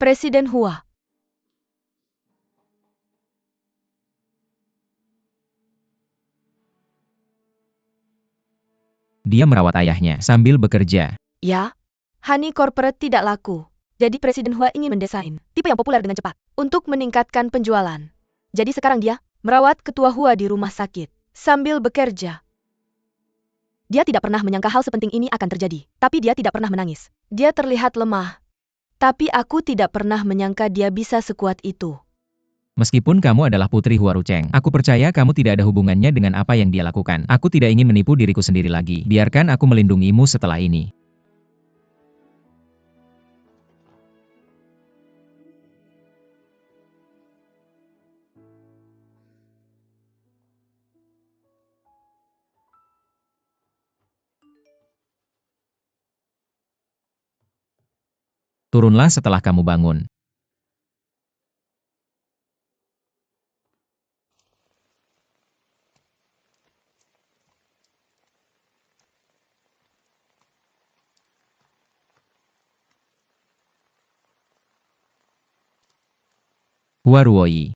Presiden Hua. Dia merawat ayahnya sambil bekerja. Ya, Honey Corporate tidak laku. Jadi Presiden Hua ingin mendesain tipe yang populer dengan cepat untuk meningkatkan penjualan. Jadi sekarang dia merawat ketua Hua di rumah sakit sambil bekerja. Dia tidak pernah menyangka hal sepenting ini akan terjadi, tapi dia tidak pernah menangis. Dia terlihat lemah, tapi aku tidak pernah menyangka dia bisa sekuat itu. Meskipun kamu adalah putri Hua Rucheng, aku percaya kamu tidak ada hubungannya dengan apa yang dia lakukan. Aku tidak ingin menipu diriku sendiri lagi. Biarkan aku melindungimu setelah ini. Turunlah setelah kamu bangun. Hua Ruoyi.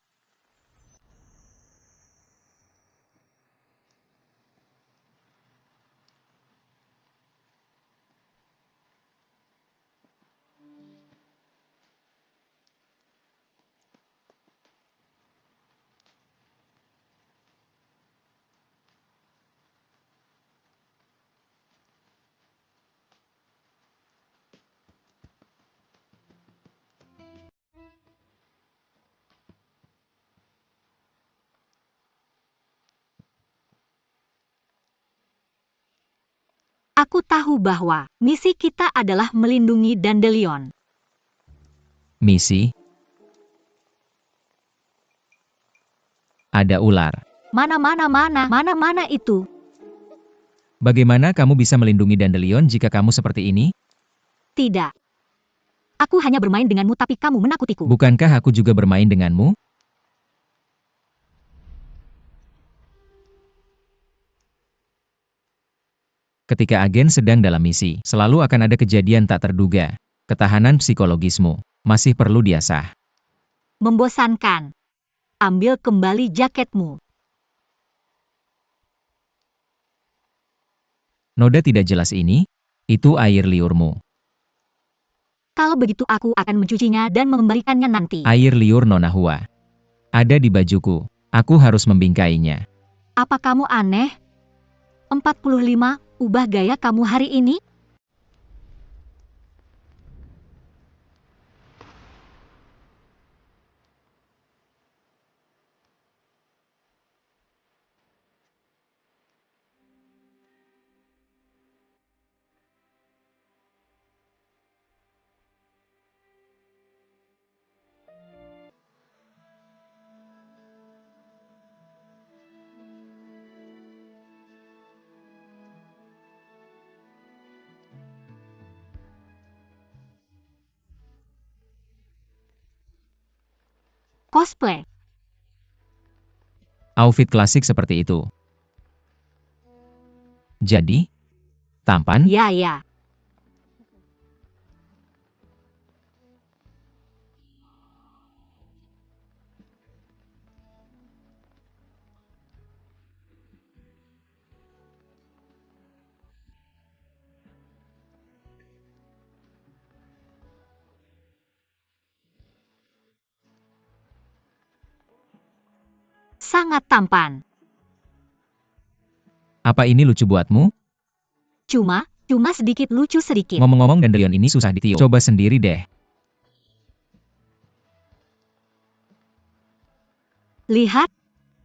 Aku tahu bahwa misi kita adalah melindungi Dandelion. Misi? Ada ular. Mana itu? Bagaimana kamu bisa melindungi Dandelion jika kamu seperti ini? Tidak. Aku hanya bermain denganmu tapi kamu menakutiku. Bukankah aku juga bermain denganmu? Ketika agen sedang dalam misi, selalu akan ada kejadian tak terduga. Ketahanan psikologismu masih perlu diasah. Membosankan. Ambil kembali jaketmu. Noda tidak jelas ini? Itu air liurmu. Kalau begitu aku akan mencucinya dan mengembalikannya nanti. Air liur Nona Hua. Ada di bajuku. Aku harus membingkainya. Apa kamu aneh? 45, ubah gaya kamu hari ini? Cosplay. Outfit klasik seperti itu. Jadi, tampan? Ya. Sangat tampan. Apa ini lucu buatmu? Cuma sedikit lucu sedikit. Ngomong-ngomong, Dandelion ini susah ditiup. Coba sendiri deh. Lihat,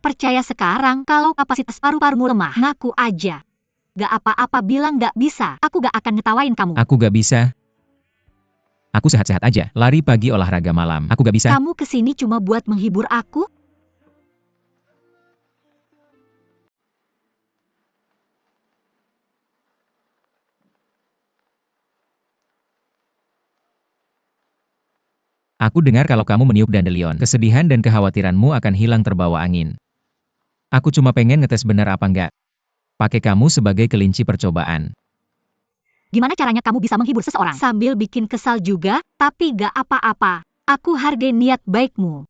percaya sekarang kalau kapasitas paru-parumu lemah. Ngaku aja. Gak apa-apa bilang gak bisa. Aku gak akan ngetawain kamu. Aku gak bisa. Aku sehat-sehat aja. Lari pagi olahraga malam. Aku gak bisa. Kamu kesini cuma buat menghibur aku? Aku dengar kalau kamu meniup Dandelion. Kesedihan dan kekhawatiranmu akan hilang terbawa angin. Aku cuma pengen ngetes benar apa enggak. Pakai kamu sebagai kelinci percobaan. Gimana caranya kamu bisa menghibur seseorang sambil bikin kesal juga, tapi gak apa-apa? Aku hargai niat baikmu.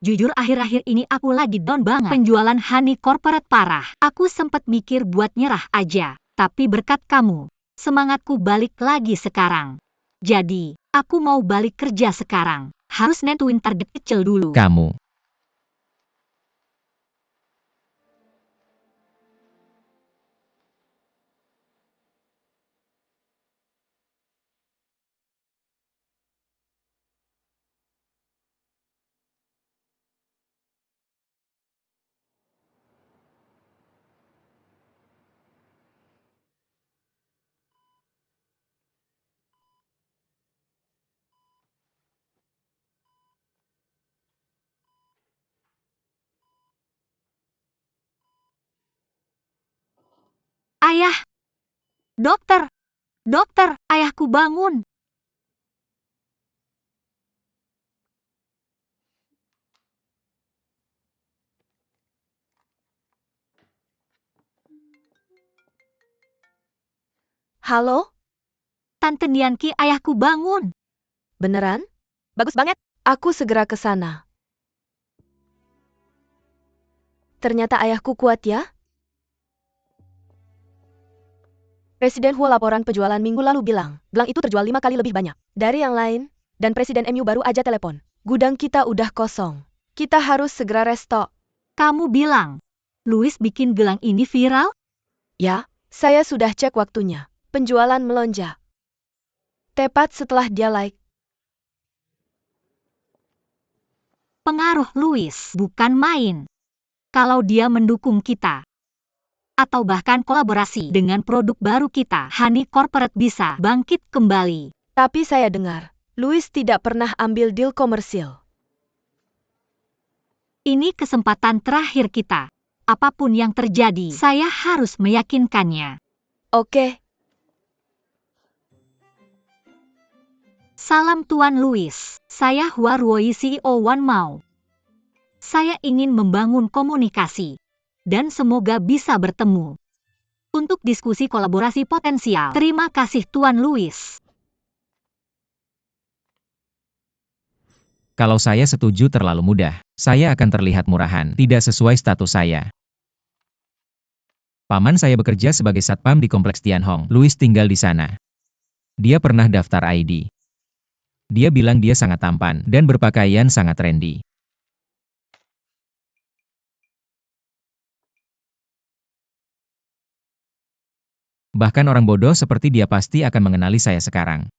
Jujur akhir-akhir ini aku lagi down banget. Penjualan Honey Corporate parah. Aku sempat mikir buat nyerah aja. Tapi berkat kamu, semangatku balik lagi sekarang. Jadi, aku mau balik kerja sekarang. Harus nentuin target kecil dulu. Kamu. Ayah! Dokter! Dokter! Ayahku bangun! Halo? Tante Nianki, ayahku bangun! Beneran? Bagus banget. Aku segera ke sana. Ternyata ayahku kuat ya? Presiden Hua laporan penjualan minggu lalu bilang, gelang itu terjual 5 kali lebih banyak dari yang lain, dan Presiden MU baru aja telepon. Gudang kita udah kosong. Kita harus segera restock. Kamu bilang, Louis bikin gelang ini viral? Ya, saya sudah cek waktunya. Penjualan melonjak. Tepat setelah dia like. Pengaruh Louis bukan main. Kalau dia mendukung kita, atau bahkan kolaborasi dengan produk baru kita, Honey Corporate bisa bangkit kembali. Tapi saya dengar, Louis tidak pernah ambil deal komersil. Ini kesempatan terakhir kita. Apapun yang terjadi, saya harus meyakinkannya. Oke. Salam Tuan Louis, saya Hua Ruoi CEO Wan Mao. Saya ingin membangun komunikasi, dan semoga bisa bertemu untuk diskusi kolaborasi potensial. Terima kasih Tuan Louis. Kalau saya setuju terlalu mudah, saya akan terlihat murahan, tidak sesuai status saya. Paman saya bekerja sebagai satpam di kompleks Tianhong. Louis tinggal di sana. Dia pernah daftar ID. Dia bilang dia sangat tampan dan berpakaian sangat trendy. Bahkan orang bodoh seperti dia pasti akan mengenali saya sekarang.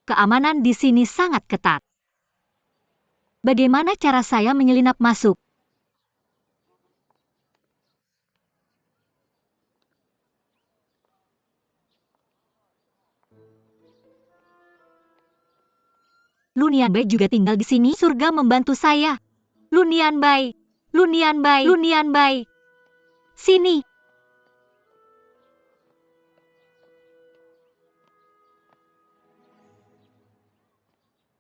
Keamanan di sini sangat ketat. Bagaimana cara saya menyelinap masuk? Lunian Bai juga tinggal di sini. Surga membantu saya. Lunian Bai, Lunian Bai, Lunian Bai. Sini.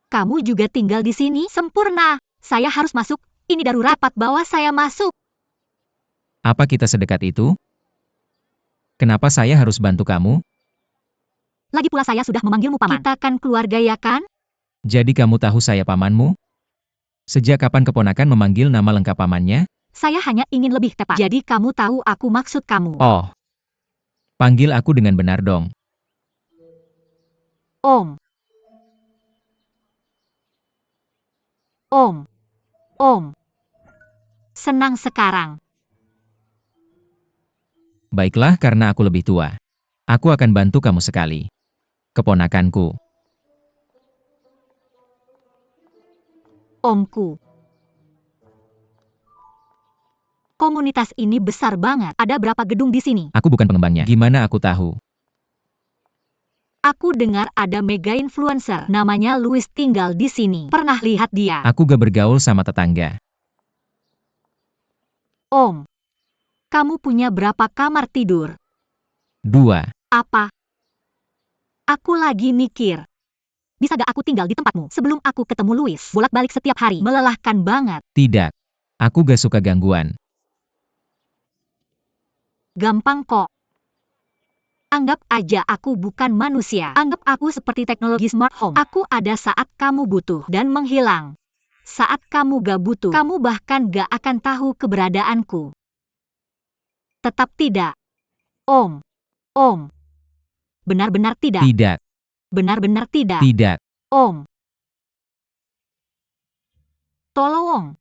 Kamu juga tinggal di sini? Sempurna. Saya harus masuk. Ini darurat. Cepat bawa saya masuk. Apa kita sedekat itu? Kenapa saya harus bantu kamu? Lagi pula saya sudah memanggilmu paman. Kita kan keluarga ya kan? Jadi kamu tahu saya pamanmu? Sejak kapan keponakan memanggil nama lengkap pamannya? Saya hanya ingin lebih tepat. Jadi kamu tahu aku maksud kamu. Oh. Panggil aku dengan benar dong. Om. Om. Om. Senang sekarang. Baiklah karena aku lebih tua. Aku akan bantu kamu sekali. Keponakanku. Omku. Komunitas ini besar banget. Ada berapa gedung di sini? Aku bukan pengembangnya. Gimana aku tahu? Aku dengar ada mega influencer. Namanya Louis tinggal di sini. Pernah lihat dia? Aku gak bergaul sama tetangga. Om. Kamu punya berapa kamar tidur? 2. Apa? Aku lagi mikir. Bisa gak aku tinggal di tempatmu sebelum aku ketemu Louis? Bolak-balik setiap hari. Melelahkan banget. Tidak. Aku gak suka gangguan. Gampang kok. Anggap aja aku bukan manusia. Anggap aku seperti teknologi smart home. Aku ada saat kamu butuh dan menghilang. Saat kamu gak butuh, kamu bahkan gak akan tahu keberadaanku. Tetap tidak. Om. Om. Benar-benar tidak. Tidak. Benar-benar tidak. Tidak. Om. Tolong.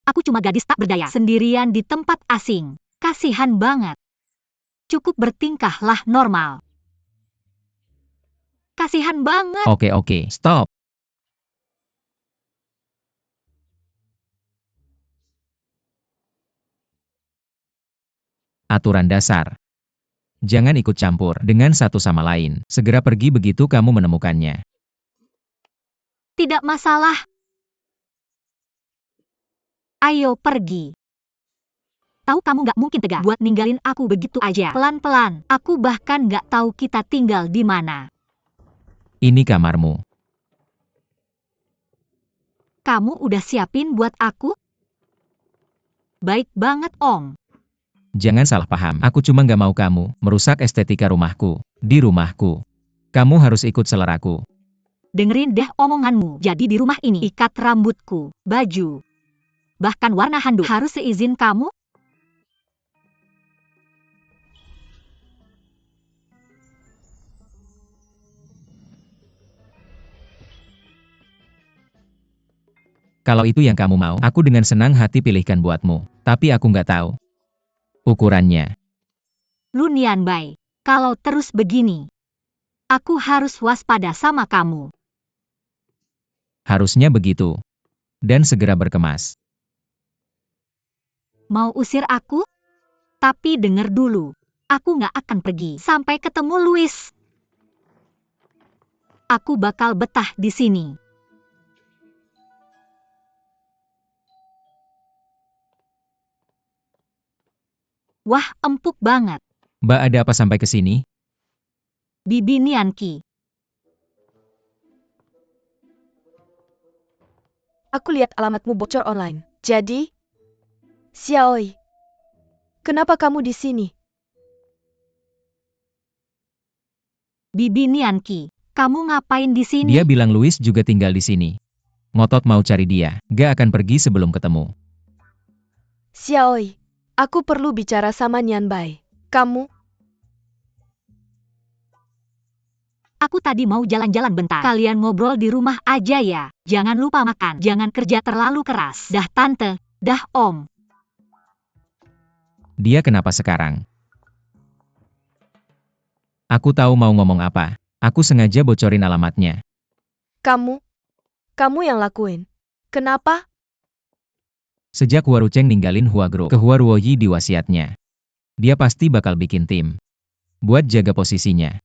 Aku cuma gadis tak berdaya. Sendirian di tempat asing. Kasihan banget. Cukup bertingkahlah normal. Kasihan banget. Oke, stop. Aturan dasar. Jangan ikut campur dengan satu sama lain. Segera pergi begitu kamu menemukannya. Tidak masalah. Ayo pergi. Tahu kamu gak mungkin tega buat ninggalin aku begitu aja. Pelan-pelan. Aku bahkan gak tahu kita tinggal di mana. Ini kamarmu. Kamu udah siapin buat aku? Baik banget, Om. Jangan salah paham. Aku cuma gak mau kamu merusak estetika rumahku. Di rumahku. Kamu harus ikut seleraku. Dengerin deh omonganmu. Jadi di rumah ini, ikat rambutku, baju, bahkan warna handuk harus seizin kamu? Kalau itu yang kamu mau, aku dengan senang hati pilihkan buatmu. Tapi aku nggak tahu ukurannya. Lu Nianbai, kalau terus begini, aku harus waspada sama kamu. Harusnya begitu. Dan segera berkemas. Mau usir aku? Tapi denger dulu, aku nggak akan pergi sampai ketemu Louis. Aku bakal betah di sini. Wah, empuk banget. Mbak, ada apa sampai ke sini? Bibi Nianqi. Aku lihat alamatmu bocor online. Jadi, Xiaoi, kenapa kamu di sini? Bibi Nianqi, kamu ngapain di sini? Dia bilang Louis juga tinggal di sini. Ngotot mau cari dia, gak akan pergi sebelum ketemu. Xiaoi, aku perlu bicara sama Nianbai. Kamu? Aku tadi mau jalan-jalan bentar. Kalian ngobrol di rumah aja ya. Jangan lupa makan. Jangan kerja terlalu keras. Dah tante, dah om. Dia kenapa sekarang? Aku tahu mau ngomong apa. Aku sengaja bocorin alamatnya. Kamu yang lakuin. Kenapa? Sejak Warucheng ninggalin Hua Group ke Hua Ruoyi di wasiatnya. Dia pasti bakal bikin tim buat jaga posisinya.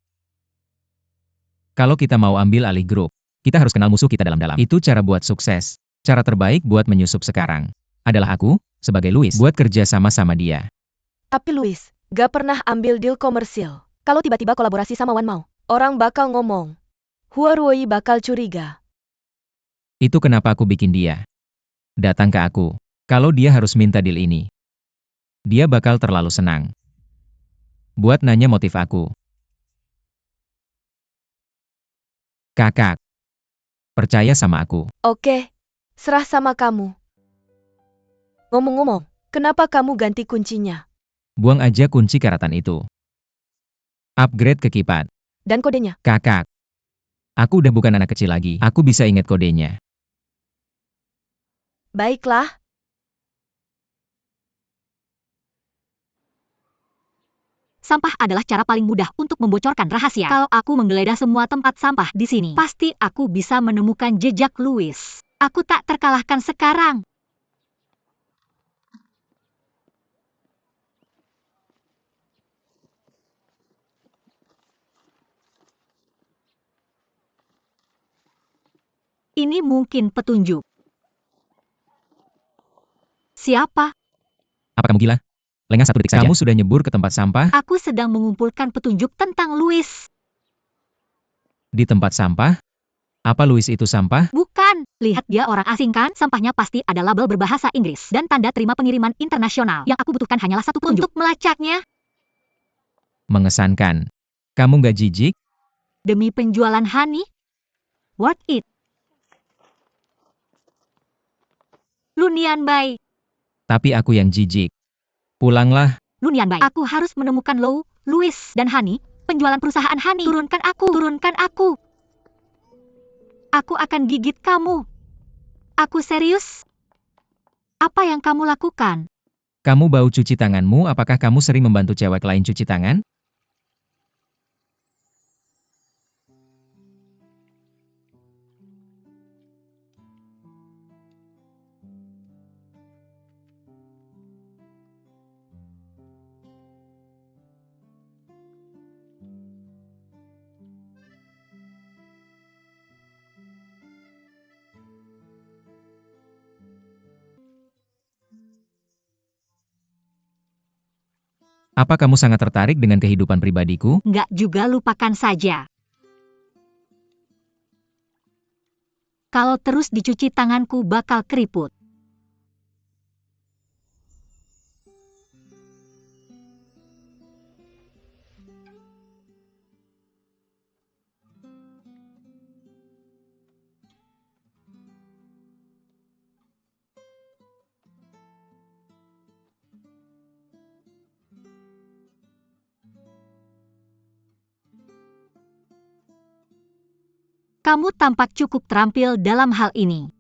Kalau kita mau ambil alih grup, kita harus kenal musuh kita dalam-dalam. Itu cara buat sukses. Cara terbaik buat menyusup sekarang adalah aku, sebagai Louis, buat kerja sama-sama dia. Tapi Louis, gak pernah ambil deal komersil. Kalau tiba-tiba kolaborasi sama Wan Mao, orang bakal ngomong. Hua Ruoyi bakal curiga. Itu kenapa aku bikin dia datang ke aku. Kalau dia harus minta deal ini, dia bakal terlalu senang buat nanya motif aku. Kakak, percaya sama aku. Oke, serah sama kamu. Ngomong-ngomong, kenapa kamu ganti kuncinya? Buang aja kunci karatan itu. Upgrade ke keypad. Dan kodenya? Kakak, aku udah bukan anak kecil lagi. Aku bisa ingat kodenya. Baiklah. Sampah adalah cara paling mudah untuk membocorkan rahasia. Kalau aku menggeledah semua tempat sampah di sini, pasti aku bisa menemukan jejak Louis. Aku tak terkalahkan sekarang. Ini mungkin petunjuk. Siapa? Apa kamu gila? Lengah satu detik saja. Kamu sudah nyebur ke tempat sampah? Aku sedang mengumpulkan petunjuk tentang Louis. Di tempat sampah? Apa Louis itu sampah? Bukan. Lihat, dia orang asing kan? Sampahnya pasti ada label berbahasa Inggris dan tanda terima pengiriman internasional. Yang aku butuhkan hanyalah satu petunjuk untuk melacaknya. Mengesankan. Kamu gak jijik? Demi penjualan honey? Worth it. Lunian Bai. Tapi aku yang jijik. Pulanglah. Lunian Bai. Aku harus menemukan Lou, Louis, dan Honey. Penjualan perusahaan Honey. Turunkan aku. Turunkan aku. Aku akan gigit kamu. Aku serius. Apa yang kamu lakukan? Kamu bau cuci tanganmu, apakah kamu sering membantu cewek lain cuci tangan? Apa kamu sangat tertarik dengan kehidupan pribadiku? Nggak juga, lupakan saja. Kalau terus dicuci tanganku bakal keriput. Kamu tampak cukup terampil dalam hal ini.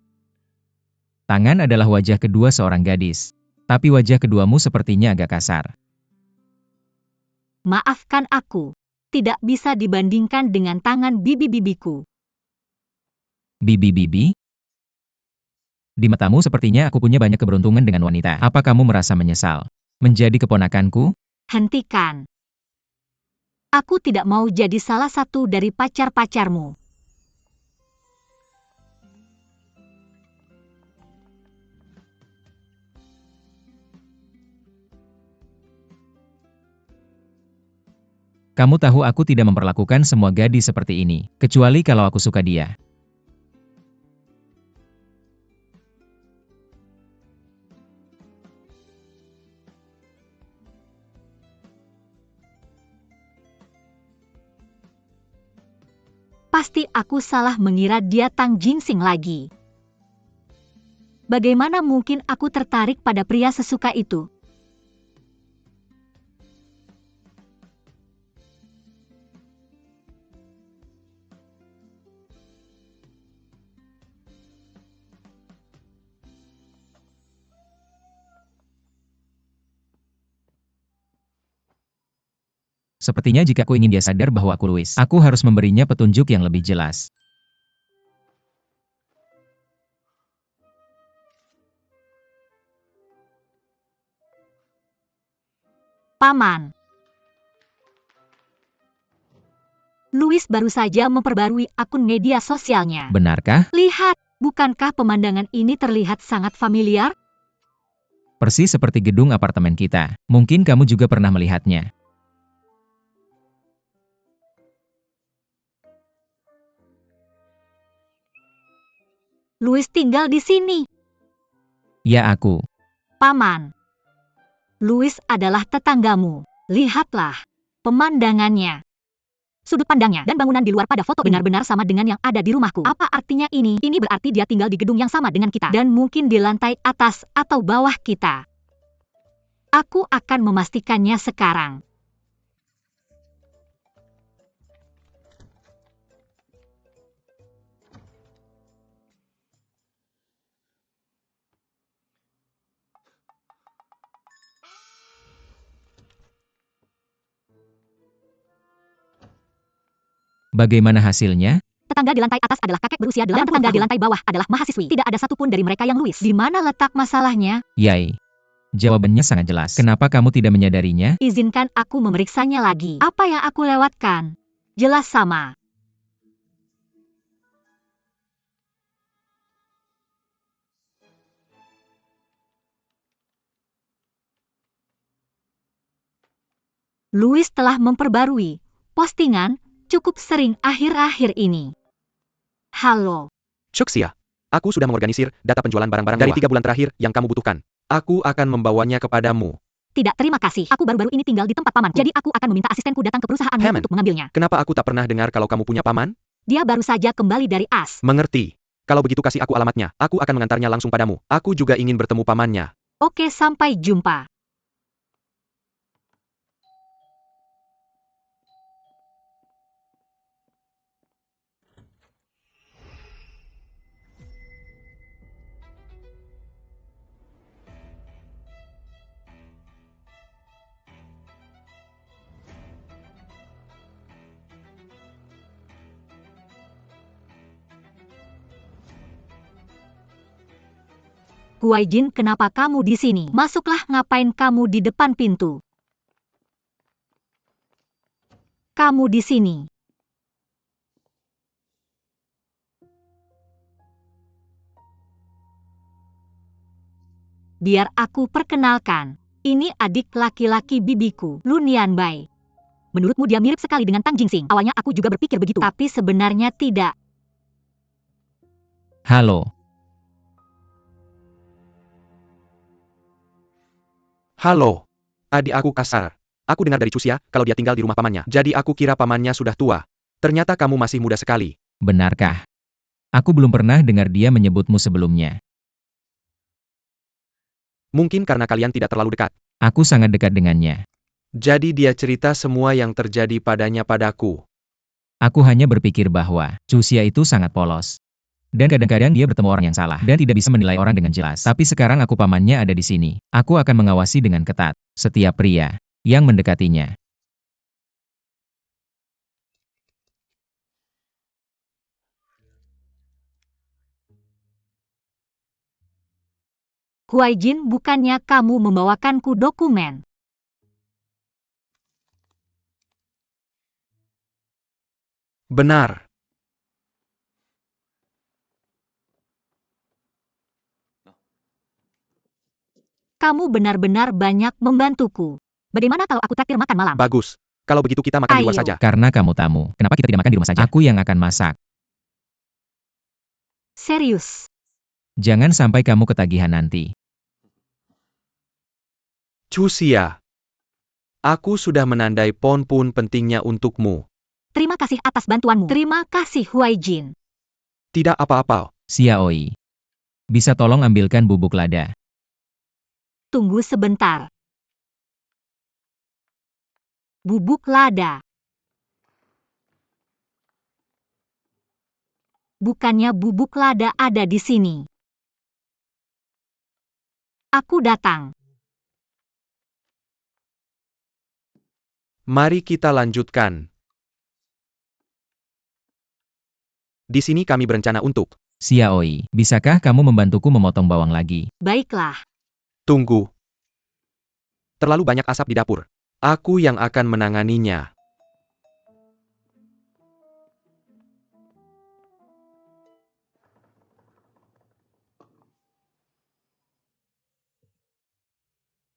Tangan adalah wajah kedua seorang gadis. Tapi wajah keduamu sepertinya agak kasar. Maafkan aku. Tidak bisa dibandingkan dengan tangan bibi-bibiku. Bibi-bibi? Di matamu sepertinya aku punya banyak keberuntungan dengan wanita. Apa kamu merasa menyesal menjadi keponakanku? Hentikan. Aku tidak mau jadi salah satu dari pacar-pacarmu. Kamu tahu aku tidak memperlakukan semua gadis seperti ini, kecuali kalau aku suka dia. Pasti aku salah mengira dia Tang Jingsing lagi. Bagaimana mungkin aku tertarik pada pria sesuka itu? Sepertinya jika aku ingin dia sadar bahwa aku Louis, aku harus memberinya petunjuk yang lebih jelas. Paman. Louis baru saja memperbarui akun media sosialnya. Benarkah? Lihat, bukankah pemandangan ini terlihat sangat familiar? Persis seperti gedung apartemen kita. Mungkin kamu juga pernah melihatnya. Louis tinggal di sini. Ya aku. Paman. Louis adalah tetanggamu. Lihatlah pemandangannya. Sudut pandangnya dan bangunan di luar pada foto benar-benar sama dengan yang ada di rumahku. Apa artinya ini? Ini berarti dia tinggal di gedung yang sama dengan kita. Dan mungkin di lantai atas atau bawah kita. Aku akan memastikannya sekarang. Bagaimana hasilnya? Tetangga di lantai atas adalah kakek berusia 80 dan tetangga di lantai bawah adalah mahasiswi. Tidak ada satupun dari mereka yang Louis. Di mana letak masalahnya? Yai. Jawabannya sangat jelas. Kenapa kamu tidak menyadarinya? Izinkan aku memeriksanya lagi. Apa yang aku lewatkan? Jelas sama. Louis telah memperbarui postingan cukup sering akhir-akhir ini. Halo. Chuxia, Aku sudah mengorganisir data penjualan barang-barang dari 3 bulan terakhir yang kamu butuhkan. Aku akan membawanya kepadamu. Tidak, terima kasih. Aku baru-baru ini tinggal di tempat pamanku. Jadi aku akan meminta asistenku datang ke perusahaanmu Hammond, untuk mengambilnya. Kenapa aku tak pernah dengar kalau kamu punya paman? Dia baru saja kembali dari AS. Mengerti. Kalau begitu kasih aku alamatnya. Aku akan mengantarnya langsung padamu. Aku juga ingin bertemu pamannya. Oke, sampai jumpa. Huaijin, kenapa kamu di sini? Masuklah, ngapain kamu di depan pintu? Kamu di sini. Biar aku perkenalkan. Ini adik laki-laki bibiku, Lun Yanbai. Menurutmu dia mirip sekali dengan Tang Jingsing? Awalnya aku juga berpikir begitu, tapi sebenarnya tidak. Halo. Halo. Adik aku kasar. Aku dengar dari Chuxia kalau dia tinggal di rumah pamannya. Jadi aku kira pamannya sudah tua. Ternyata kamu masih muda sekali. Benarkah? Aku belum pernah dengar dia menyebutmu sebelumnya. Mungkin karena kalian tidak terlalu dekat. Aku sangat dekat dengannya. Jadi dia cerita semua yang terjadi padanya padaku. Aku hanya berpikir bahwa Chuxia itu sangat polos. Dan kadang-kadang dia bertemu orang yang salah dan tidak bisa menilai orang dengan jelas. Tapi sekarang aku pamannya ada di sini. Aku akan mengawasi dengan ketat setiap pria yang mendekatinya. Huaijin, bukannya kamu membawakanku dokumen? Benar. Kamu benar-benar banyak membantuku. Bagaimana kalau aku traktir makan malam? Bagus. Kalau begitu kita makan di luar Ayo. saja. Karena kamu tamu, kenapa kita tidak makan di rumah saja? Aku yang akan masak. Serius. Jangan sampai kamu ketagihan nanti. Chuxia. Aku sudah menandai pon-pun pentingnya untukmu. Terima kasih atas bantuanmu. Terima kasih Huaijin. Tidak apa-apa. Xiaoi. Bisa tolong ambilkan bubuk lada? Tunggu sebentar. Bubuk lada. Bukannya bubuk lada ada di sini. Aku datang. Mari kita lanjutkan. Di sini kami berencana untuk... Xiaoi, bisakah kamu membantuku memotong bawang lagi? Baiklah. Tunggu. Terlalu banyak asap di dapur. Aku yang akan menanganinya.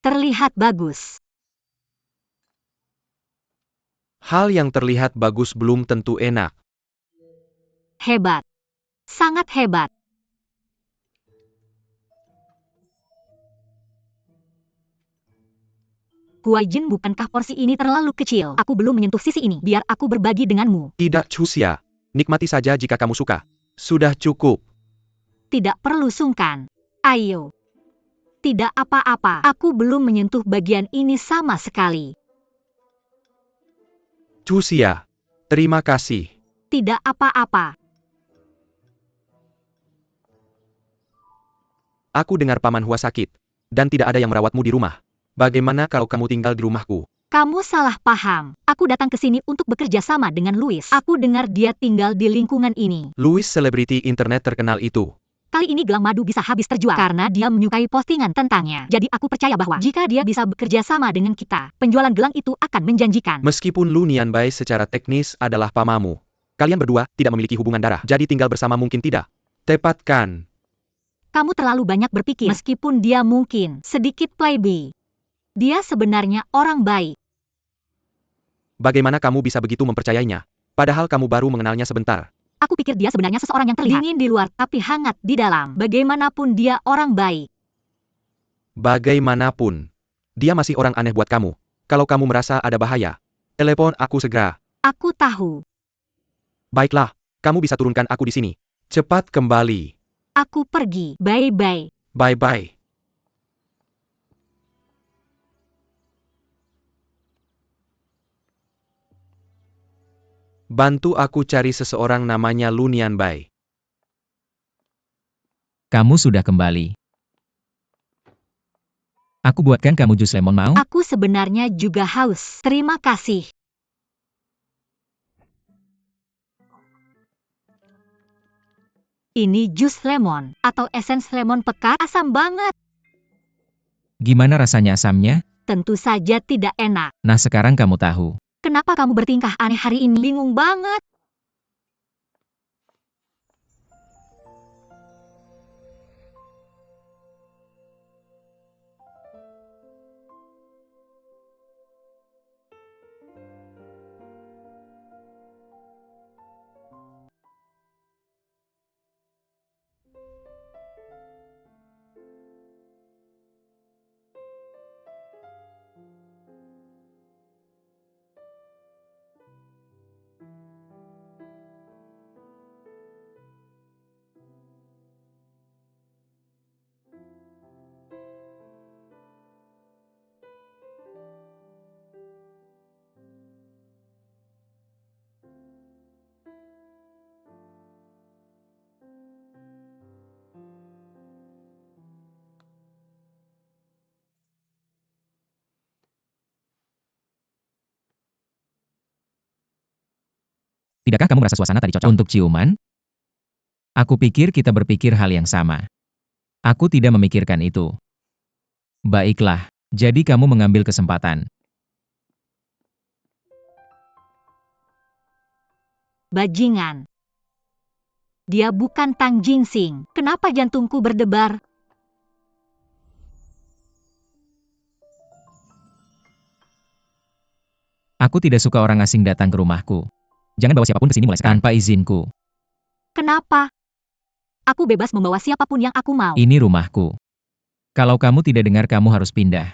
Terlihat bagus. Hal yang terlihat bagus belum tentu enak. Hebat. Sangat hebat. Huaijin, bukankah porsi ini terlalu kecil? Aku belum menyentuh sisi ini. Biar aku berbagi denganmu. Tidak, Chuxia. Nikmati saja jika kamu suka. Sudah cukup. Tidak perlu sungkan. Ayo. Tidak apa-apa. Aku belum menyentuh bagian ini sama sekali. Chuxia. Terima kasih. Tidak apa-apa. Aku dengar Paman Hua sakit. Dan tidak ada yang merawatmu di rumah. Bagaimana kalau kamu tinggal di rumahku? Kamu salah paham. Aku datang ke sini untuk bekerja sama dengan Louis. Aku dengar dia tinggal di lingkungan ini. Louis selebriti internet terkenal itu. Kali ini gelang madu bisa habis terjual karena dia menyukai postingan tentangnya. Jadi aku percaya bahwa jika dia bisa bekerja sama dengan kita, penjualan gelang itu akan menjanjikan. Meskipun Lu Nianbai secara teknis adalah pamamu, kalian berdua tidak memiliki hubungan darah, jadi tinggal bersama mungkin tidak. Tepat kan? Kamu terlalu banyak berpikir. Meskipun dia mungkin sedikit playboy, dia sebenarnya orang baik. Bagaimana kamu bisa begitu mempercayainya? Padahal kamu baru mengenalnya sebentar. Aku pikir dia sebenarnya seseorang yang terlihat dingin di luar tapi hangat di dalam. Bagaimanapun dia orang baik. Bagaimanapun, dia masih orang aneh buat kamu. Kalau kamu merasa ada bahaya, telepon aku segera. Aku tahu. Baiklah, kamu bisa turunkan aku di sini. Cepat kembali. Aku pergi. Bye-bye. Bye-bye. Bantu aku cari seseorang namanya Lunian Bai. Kamu sudah kembali. Aku buatkan kamu jus lemon mau? Aku sebenarnya juga haus. Terima kasih. Ini jus lemon atau esens lemon pekat, asam banget. Gimana rasanya asamnya? Tentu saja tidak enak. Nah sekarang kamu tahu. Kenapa kamu bertingkah aneh hari ini? Bingung banget. Tidakkah kamu merasa suasana tadi cocok untuk ciuman? Aku pikir kita berpikir hal yang sama. Aku tidak memikirkan itu. Baiklah, jadi kamu mengambil kesempatan. Bajingan. Dia bukan Tang Jingsing. Kenapa jantungku berdebar? Aku tidak suka orang asing datang ke rumahku. Jangan bawa siapapun ke sini mulai sekarang tanpa izinku. Kenapa? Aku bebas membawa siapapun yang aku mau. Ini rumahku. Kalau kamu tidak dengar kamu harus pindah.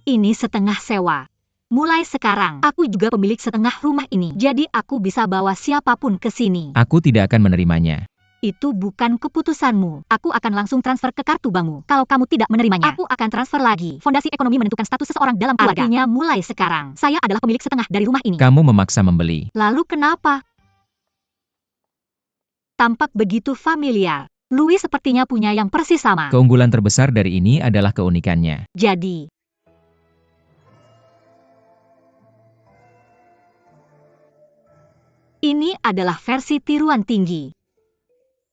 Ini setengah sewa. Mulai sekarang, aku juga pemilik setengah rumah ini. Jadi aku bisa bawa siapapun ke sini. Aku tidak akan menerimanya. Itu bukan keputusanmu. Aku akan langsung transfer ke kartu bankmu. Kalau kamu tidak menerimanya, aku akan transfer lagi. Fondasi ekonomi menentukan status seseorang dalam keluarga. Artinya mulai sekarang, saya adalah pemilik setengah dari rumah ini. Kamu memaksa membeli. Lalu kenapa? Tampak begitu familiar. Louis sepertinya punya yang persis sama. Keunggulan terbesar dari ini adalah keunikannya. Jadi, ini adalah versi tiruan tinggi.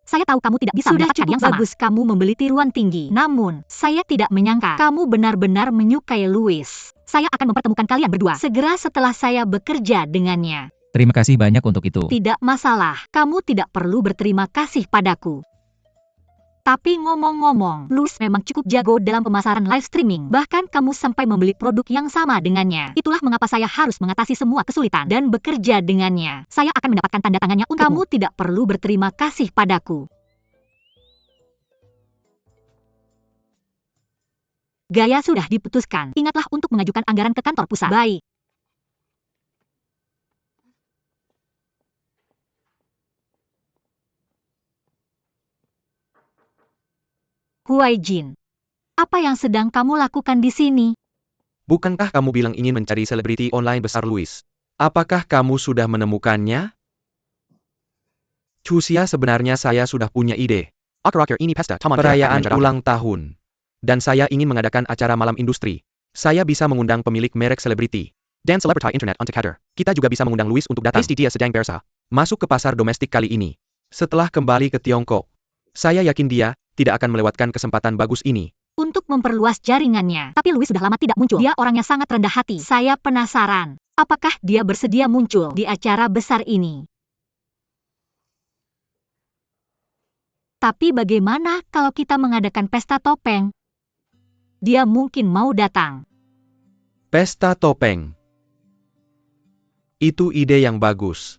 Saya tahu kamu tidak bisa mendapatkan yang sama. Bagus kamu membeli tiruan tinggi. Namun, saya tidak menyangka kamu benar-benar menyukai Louis. Saya akan mempertemukan kalian berdua segera setelah saya bekerja dengannya. Terima kasih banyak untuk itu. Tidak masalah, kamu tidak perlu berterima kasih padaku. Tapi ngomong-ngomong, Louis memang cukup jago dalam pemasaran live streaming. Bahkan kamu sampai membeli produk yang sama dengannya. Itulah mengapa saya harus mengatasi semua kesulitan dan bekerja dengannya. Saya akan mendapatkan tanda tangannya untukmu. Kamu tidak perlu berterima kasih padaku. Gaya sudah diputuskan. Ingatlah untuk mengajukan anggaran ke kantor pusat. Baik. Huai Jin, apa yang sedang kamu lakukan di sini? Bukankah kamu bilang ingin mencari selebriti online besar Louis? Apakah kamu sudah menemukannya? Cusia sebenarnya saya sudah punya ide. Perayaan ulang tahun. Dan saya ingin mengadakan acara malam industri. Saya bisa mengundang pemilik merek selebriti. Dan selebriti internet untuk hadir. Kita juga bisa mengundang Louis untuk datang. Dia sedang bersa. Masuk ke pasar domestik kali ini. Setelah kembali ke Tiongkok. Saya yakin dia tidak akan melewatkan kesempatan bagus ini. Untuk memperluas jaringannya. Tapi Louis sudah lama tidak muncul. Dia orangnya sangat rendah hati. Saya penasaran. Apakah dia bersedia muncul di acara besar ini? Tapi bagaimana kalau kita mengadakan pesta topeng? Dia mungkin mau datang. Pesta topeng. Itu ide yang bagus.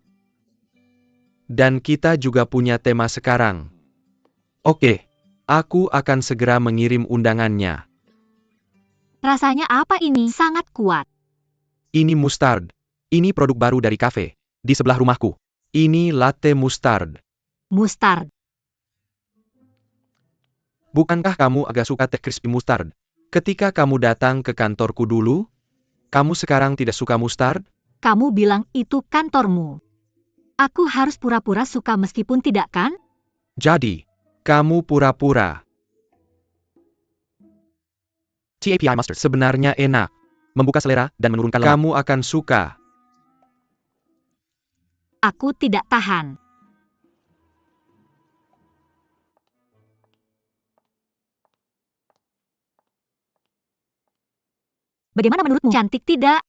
Dan kita juga punya tema sekarang. Oke, aku akan segera mengirim undangannya. Rasanya apa ini? Sangat kuat. Ini mustard. Ini produk baru dari kafe. Di sebelah rumahku. Ini latte mustard. Mustard. Bukankah kamu agak suka teh crispy mustard? Ketika kamu datang ke kantorku dulu, kamu sekarang tidak suka mustard? Kamu bilang itu kantormu. Aku harus pura-pura suka meskipun tidak kan? Jadi, kamu pura-pura. TAPI mustard sebenarnya enak. Membuka selera dan menurunkan lemak. Kamu akan suka. Aku tidak tahan. Bagaimana menurutmu? Cantik tidak?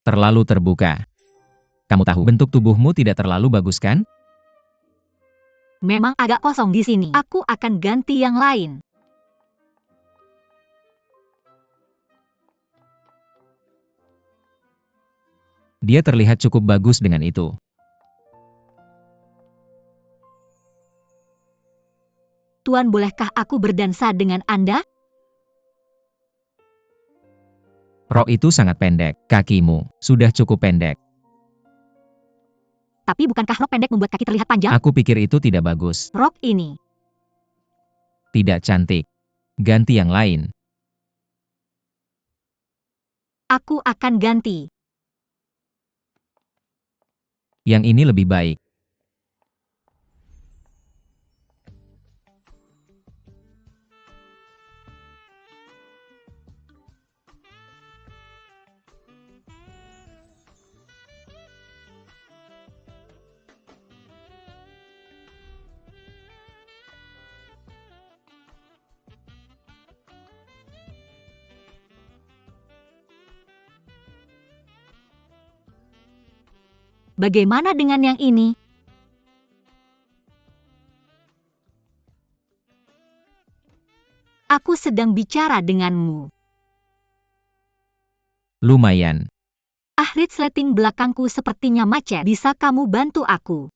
Terlalu terbuka. Kamu tahu, bentuk tubuhmu tidak terlalu bagus kan? Memang agak kosong di sini. Aku akan ganti yang lain. Dia terlihat cukup bagus dengan itu. Tuan, bolehkah aku berdansa dengan Anda? Rok itu sangat pendek. Kakimu sudah cukup pendek. Tapi bukankah rok pendek membuat kaki terlihat panjang? Aku pikir itu tidak bagus. Rok ini. Tidak cantik. Ganti yang lain. Aku akan ganti. Yang ini lebih baik. Bagaimana dengan yang ini? Aku sedang bicara denganmu. Lumayan. Resleting belakangku sepertinya macet. Bisa kamu bantu aku?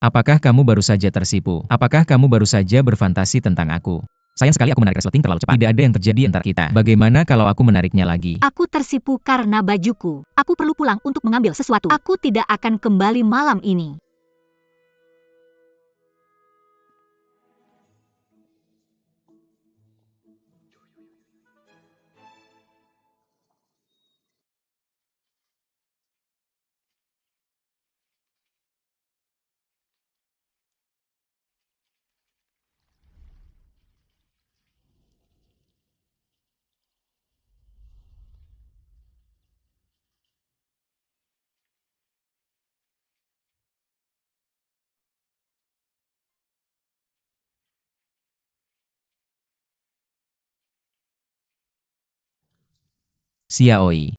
Apakah kamu baru saja tersipu? Apakah kamu baru saja berfantasi tentang aku? Sayang sekali aku menarik resleting terlalu cepat. Tidak ada yang terjadi antara kita. Bagaimana kalau aku menariknya lagi? Aku tersipu karena bajuku. Aku perlu pulang untuk mengambil sesuatu. Aku tidak akan kembali malam ini. Xiaoi.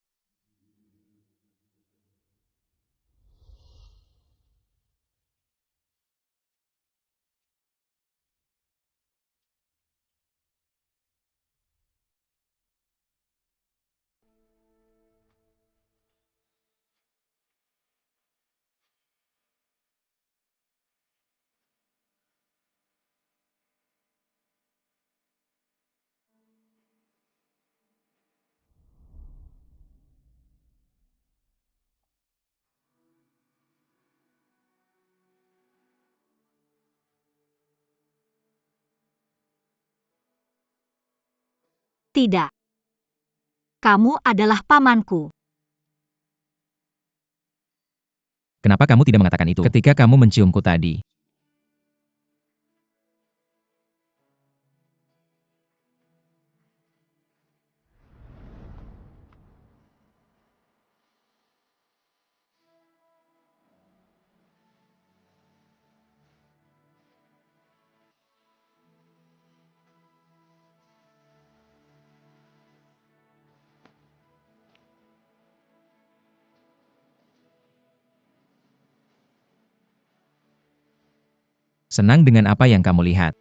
Tidak. Kamu adalah pamanku. Kenapa kamu tidak mengatakan itu ketika kamu menciumku tadi? Senang dengan apa yang kamu lihat.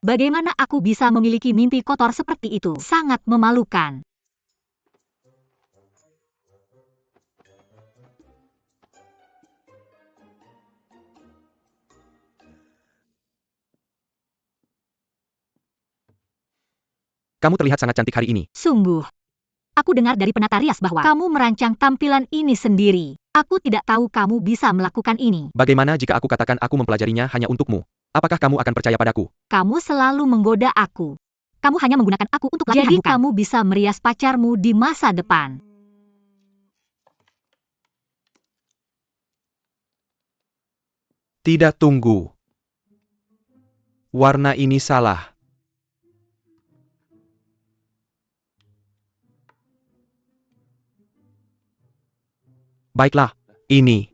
Bagaimana aku bisa memiliki mimpi kotor seperti itu? Sangat memalukan. Kamu terlihat sangat cantik hari ini. Sungguh. Aku dengar dari penata rias bahwa kamu merancang tampilan ini sendiri. Aku tidak tahu kamu bisa melakukan ini. Bagaimana jika aku katakan aku mempelajarinya hanya untukmu? Apakah kamu akan percaya padaku? Kamu selalu menggoda aku. Kamu hanya menggunakan aku untuk latihan, Jadi bukan? Kamu bisa merias pacarmu di masa depan. Tidak, tunggu. Warna ini salah. Baiklah, ini.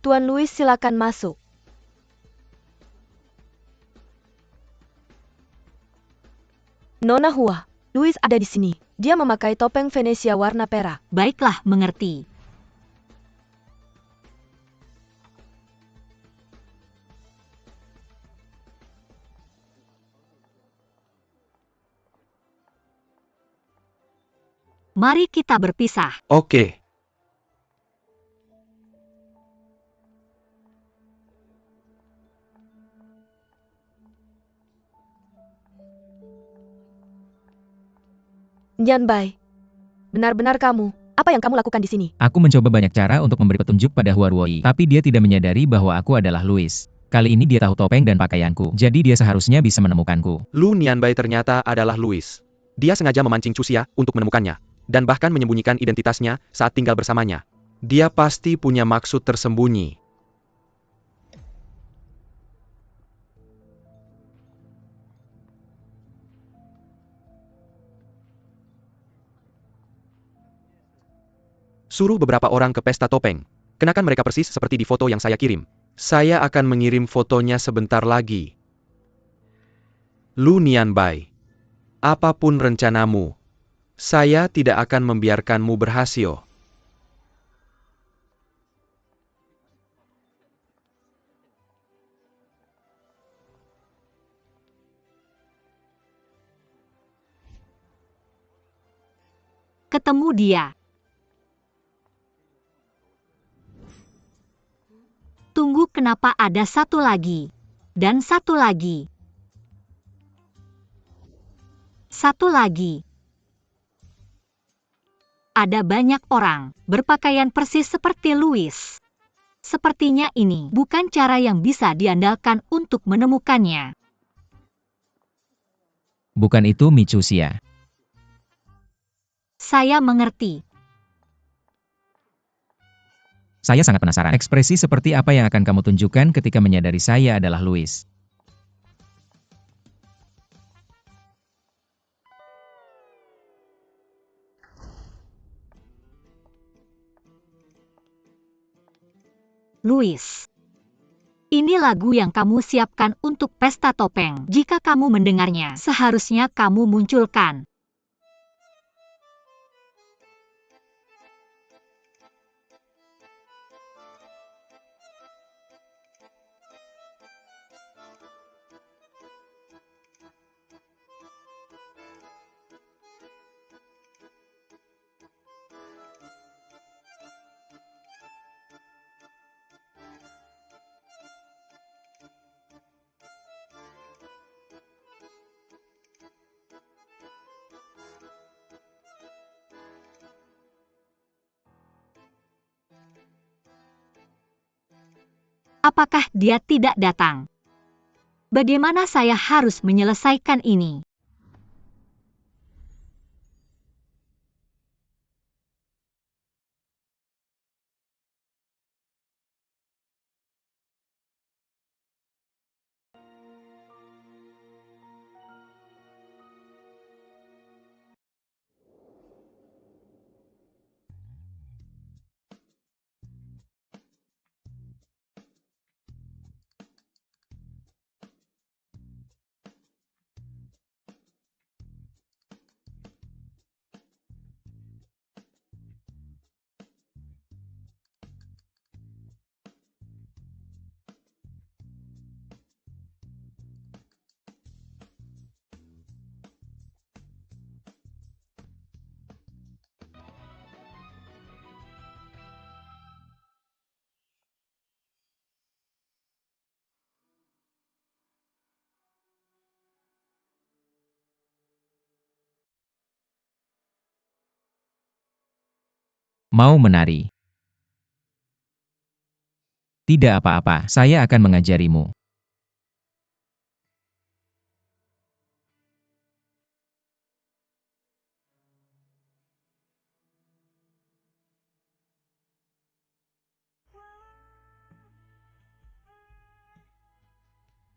Tuan Louis, silakan masuk. Nona Hua, Louis ada di sini. Dia memakai topeng Venesia warna perak. Baiklah, mengerti. Mari kita berpisah. Oke. Nyan Bai, benar-benar kamu. Apa yang kamu lakukan di sini? Aku mencoba banyak cara untuk memberi petunjuk pada Hua Ruoyi, tapi dia tidak menyadari bahwa aku adalah Louis. Kali ini dia tahu topeng dan pakaianku, jadi dia seharusnya bisa menemukanku. Lu Nianbai ternyata adalah Louis. Dia sengaja memancing Cusia untuk menemukannya, dan bahkan menyembunyikan identitasnya saat tinggal bersamanya. Dia pasti punya maksud tersembunyi. Suruh beberapa orang ke pesta topeng. Kenakan mereka persis seperti di foto yang saya kirim. Saya akan mengirim fotonya sebentar lagi. Lu Nianbai, apapun rencanamu, saya tidak akan membiarkanmu berhasil. Ketemu dia. Tunggu, kenapa ada satu lagi? Dan satu lagi. Satu lagi. Ada banyak orang berpakaian persis seperti Louis. Sepertinya ini bukan cara yang bisa diandalkan untuk menemukannya. Bukan itu Michusia. Saya mengerti. Saya sangat penasaran. Ekspresi seperti apa yang akan kamu tunjukkan ketika menyadari saya adalah Louis? Louis. Ini lagu yang kamu siapkan untuk pesta topeng. Jika kamu mendengarnya, seharusnya kamu munculkan. Apakah dia tidak datang? Bagaimana saya harus menyelesaikan ini? Mau menari? Tidak apa-apa, saya akan mengajarimu.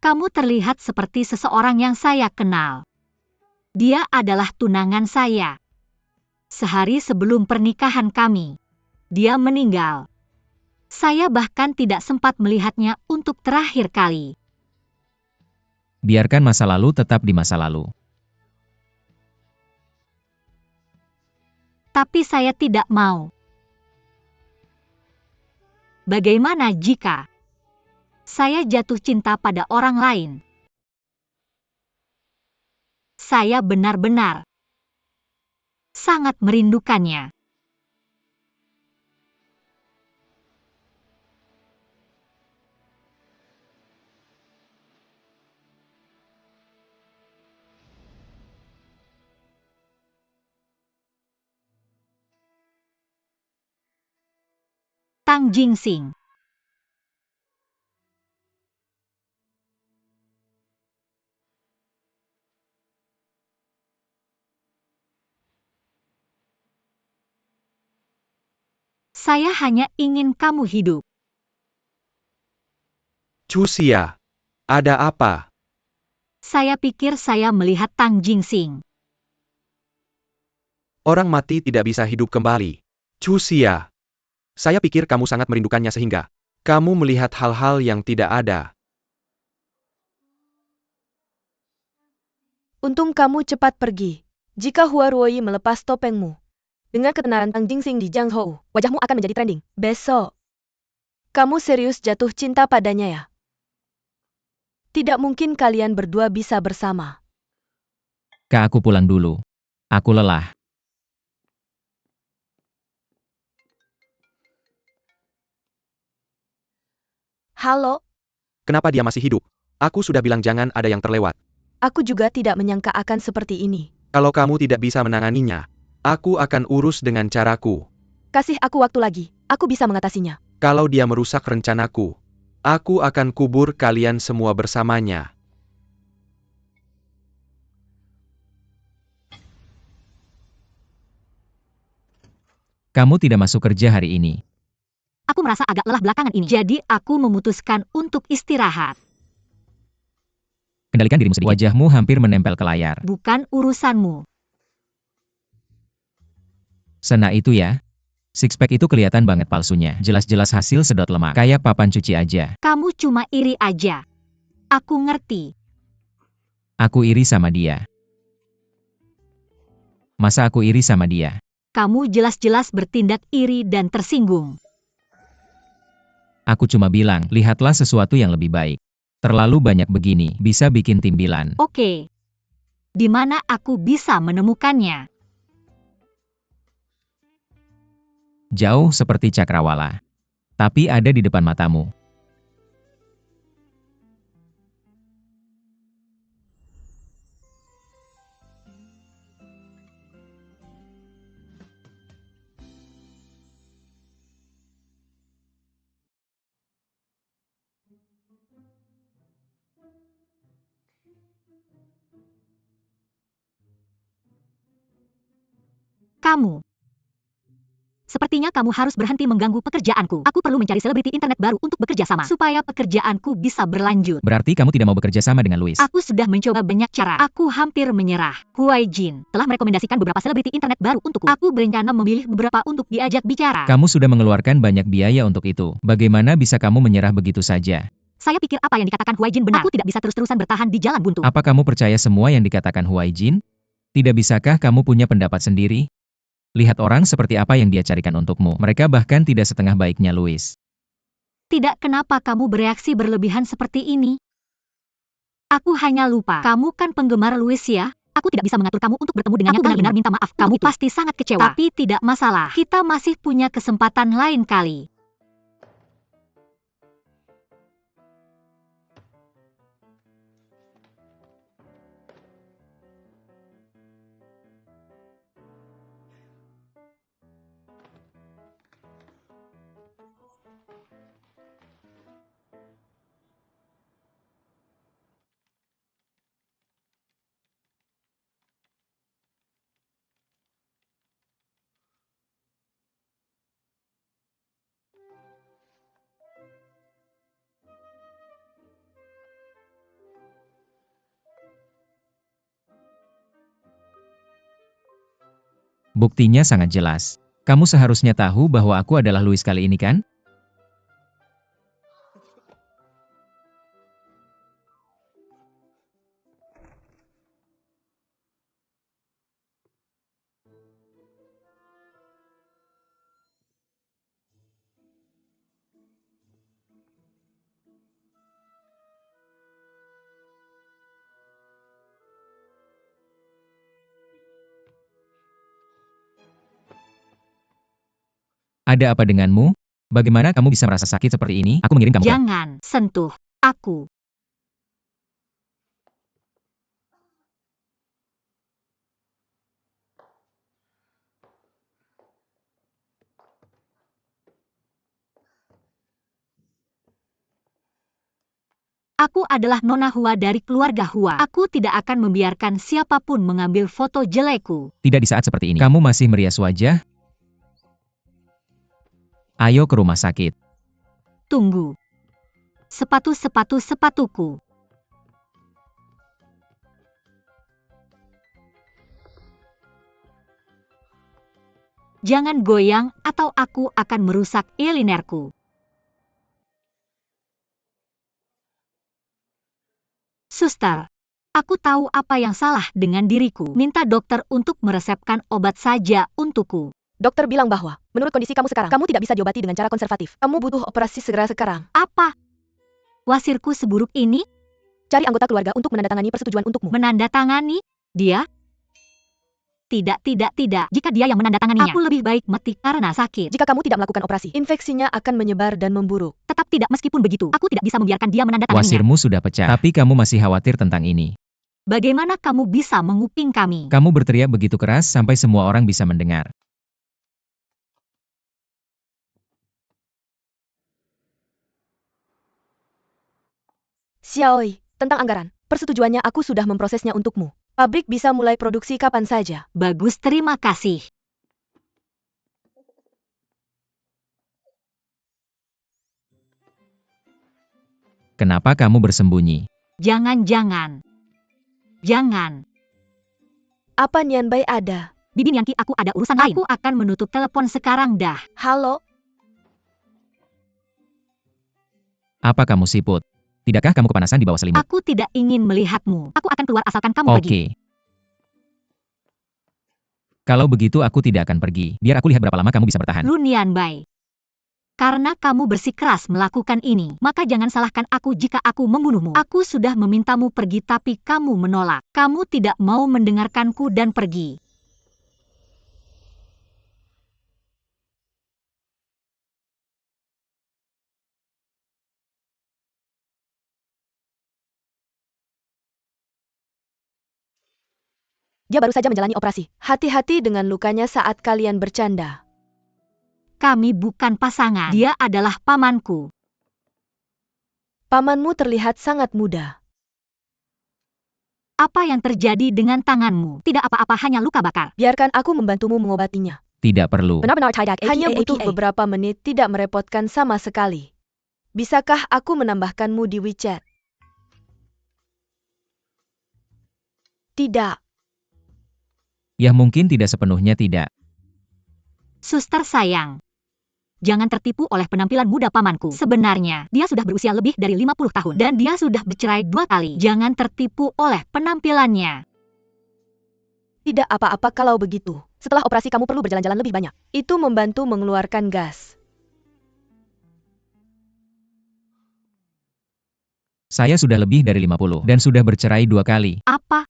Kamu terlihat seperti seseorang yang saya kenal. Dia adalah tunangan saya. Sehari sebelum pernikahan kami, dia meninggal. Saya bahkan tidak sempat melihatnya untuk terakhir kali. Biarkan masa lalu tetap di masa lalu. Tapi saya tidak mau. Bagaimana jika saya jatuh cinta pada orang lain? Saya benar-benar sangat merindukannya. Tang Jingsing. Saya hanya ingin kamu hidup. Chusia, ada apa? Saya pikir saya melihat Tang Jingsing. Orang mati tidak bisa hidup kembali. Chusia, saya pikir kamu sangat merindukannya sehingga kamu melihat hal-hal yang tidak ada. Untung kamu cepat pergi. Jika Hua Ruoyi melepas topengmu, dengan ketenaran Tang Jingsing di Jiangzhou, wajahmu akan menjadi trending. Besok, kamu serius jatuh cinta padanya ya? Tidak mungkin kalian berdua bisa bersama. Kak, aku pulang dulu. Aku lelah. Halo, Kenapa dia masih hidup? Aku sudah bilang jangan ada yang terlewat. aku juga tidak menyangka akan seperti ini. Kalau kamu tidak bisa menanganinya, aku akan urus dengan caraku. Kasih aku waktu lagi, aku bisa mengatasinya. Kalau dia merusak rencanaku, aku akan kubur kalian semua bersamanya. Kamu tidak masuk kerja hari ini. Aku merasa agak lelah belakangan ini. Jadi aku memutuskan untuk istirahat. Kendalikan dirimu sedikit. Wajahmu hampir menempel ke layar. Bukan urusanmu. Sena itu ya. Sixpack itu kelihatan banget palsunya. Jelas-jelas hasil sedot lemak. Kayak papan cuci aja. Kamu cuma iri aja. Aku ngerti. Aku iri sama dia. Masa aku iri sama dia? Kamu jelas-jelas bertindak iri dan tersinggung. Aku cuma bilang, lihatlah sesuatu yang lebih baik. Terlalu banyak begini, bisa bikin timbilan. Oke. Di mana aku bisa menemukannya? Jauh seperti cakrawala. Tapi ada di depan matamu. Kamu. Sepertinya kamu harus berhenti mengganggu pekerjaanku. Aku perlu mencari selebriti internet baru untuk bekerja sama, supaya pekerjaanku bisa berlanjut. Berarti kamu tidak mau bekerja sama dengan Louis? Aku sudah mencoba banyak cara. Aku hampir menyerah. Huai Jin telah merekomendasikan beberapa selebriti internet baru untukku. Aku berencana memilih beberapa untuk diajak bicara. Kamu sudah mengeluarkan banyak biaya untuk itu. Bagaimana bisa kamu menyerah begitu saja? Saya pikir apa yang dikatakan Huai Jin benar. Aku tidak bisa terus-terusan bertahan di jalan buntu. Apa kamu percaya semua yang dikatakan Huai Jin? Tidak bisakah kamu punya pendapat sendiri? Lihat orang seperti apa yang dia carikan untukmu. Mereka bahkan tidak setengah baiknya Louis. Tidak, kenapa kamu bereaksi berlebihan seperti ini? Aku hanya lupa. Kamu kan penggemar Louis ya? Aku tidak bisa mengatur kamu untuk bertemu dengannya. Aku benar-benar minta maaf. Kamu pasti sangat kecewa. Tapi tidak masalah. Kita masih punya kesempatan lain kali. Buktinya sangat jelas. Kamu seharusnya tahu bahwa aku adalah Louis kali ini kan? Ada apa denganmu? Bagaimana kamu bisa merasa sakit seperti ini? Aku mengirim kamu ke... Jangan sentuh aku. Aku adalah Nona Hua dari keluarga Hua. Aku tidak akan membiarkan siapapun mengambil foto jelekku. Tidak di saat seperti ini. Kamu masih merias wajah? Ayo ke rumah sakit. Tunggu. Sepatuku. Jangan goyang atau aku akan merusak eyelinerku. Suster, aku tahu apa yang salah dengan diriku. Minta dokter untuk meresepkan obat saja untukku. Dokter bilang bahwa, menurut kondisi kamu sekarang, kamu tidak bisa diobati dengan cara konservatif. Kamu butuh operasi segera sekarang. Apa? Wasirku seburuk ini? Cari anggota keluarga untuk menandatangani persetujuan untukmu. Menandatangani? Dia? Tidak. Jika dia yang menandatanganinya, aku lebih baik mati karena sakit. Jika kamu tidak melakukan operasi, infeksinya akan menyebar dan memburuk. Tetap tidak, meskipun begitu, aku tidak bisa membiarkan dia menandatanganinya. Wasirmu sudah pecah, tapi kamu masih khawatir tentang ini. Bagaimana kamu bisa menguping kami? Kamu berteriak begitu keras sampai semua orang bisa mendengar. Xiaoi, tentang anggaran, persetujuannya aku sudah memprosesnya untukmu. Pabrik bisa mulai produksi kapan saja. Bagus, terima kasih. Kenapa kamu bersembunyi? Jangan. Apa Nian Bai ada? Bibi Yanki, aku ada urusan lain. Aku akan menutup telepon sekarang dah. Halo? Apa kamu siput? Tidakkah kamu kepanasan di bawah selimut? Aku tidak ingin melihatmu. Aku akan keluar asalkan kamu pergi. Oke. Kalau begitu aku tidak akan pergi. Biar aku lihat berapa lama kamu bisa bertahan. Lu Nian Bai. Karena kamu bersikeras melakukan ini, maka jangan salahkan aku jika aku membunuhmu. Aku sudah memintamu pergi tapi kamu menolak. Kamu tidak mau mendengarkanku dan pergi. Dia baru saja menjalani operasi. Hati-hati dengan lukanya saat kalian bercanda. Kami bukan pasangan. Dia adalah pamanku. Pamanmu terlihat sangat muda. Apa yang terjadi dengan tanganmu? Tidak apa-apa, hanya luka bakar. Biarkan aku membantumu mengobatinya. Tidak perlu. Benar-benar tidak. Hanya butuh beberapa menit, tidak merepotkan sama sekali. Bisakah aku menambahkanmu di WeChat? Tidak. Ya mungkin tidak sepenuhnya tidak. Suster sayang. Jangan tertipu oleh penampilan muda pamanku. Sebenarnya, dia sudah berusia lebih dari 50 tahun. Dan dia sudah bercerai 2 kali. Jangan tertipu oleh penampilannya. Tidak apa-apa kalau begitu. Setelah operasi kamu perlu berjalan-jalan lebih banyak. Itu membantu mengeluarkan gas. Saya sudah lebih dari 50 dan sudah bercerai 2 kali. Apa?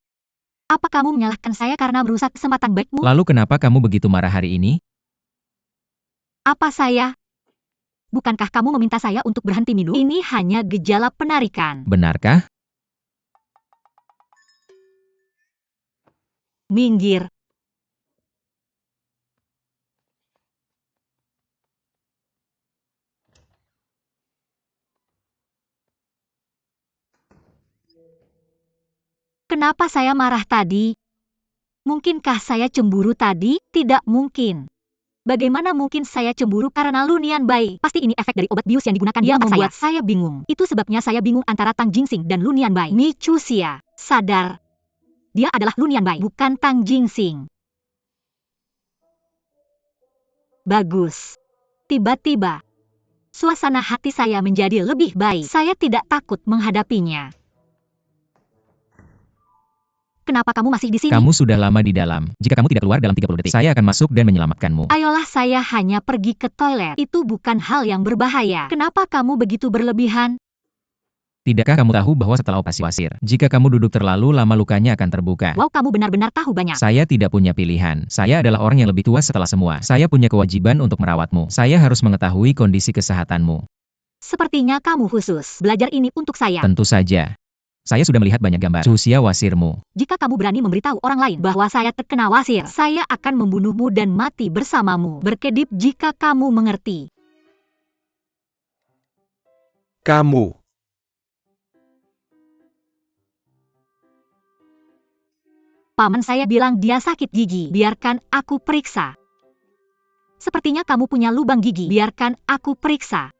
Apa kamu menyalahkan saya karena merusak kesempatan baikmu? Lalu kenapa kamu begitu marah hari ini? Apa saya? Bukankah kamu meminta saya untuk berhenti minum? Ini hanya gejala penarikan. Benarkah? Minggir. Kenapa saya marah tadi? Mungkinkah saya cemburu tadi? Tidak mungkin. Bagaimana mungkin saya cemburu karena Lu Nian Bai? Pasti ini efek dari obat bius yang digunakan dia membuat saya bingung. Itu sebabnya saya bingung antara Tang Jingsing dan Lu Nian Bai. Mi Chuxia, sadar. Dia adalah Lu Nian Bai, bukan Tang Jingsing. Bagus. Tiba-tiba, suasana hati saya menjadi lebih baik. Saya tidak takut menghadapinya. Kenapa kamu masih di sini? Kamu sudah lama di dalam. Jika kamu tidak keluar dalam 30 detik, saya akan masuk dan menyelamatkanmu. Ayolah, saya hanya pergi ke toilet. Itu bukan hal yang berbahaya. Kenapa kamu begitu berlebihan? Tidakkah kamu tahu bahwa setelah operasi wasir, jika kamu duduk terlalu lama lukanya akan terbuka? Wow, kamu benar-benar tahu banyak. Saya tidak punya pilihan. Saya adalah orang yang lebih tua setelah semua. Saya punya kewajiban untuk merawatmu. Saya harus mengetahui kondisi kesehatanmu. Sepertinya kamu khusus belajar ini untuk saya. Tentu saja. Saya sudah melihat banyak gambar usia wasirmu. Jika kamu berani memberitahu orang lain bahwa saya terkena wasir, saya akan membunuhmu dan mati bersamamu. Berkedip jika kamu mengerti. Kamu. Paman saya bilang dia sakit gigi. Biarkan aku periksa. Sepertinya kamu punya lubang gigi. Biarkan aku periksa.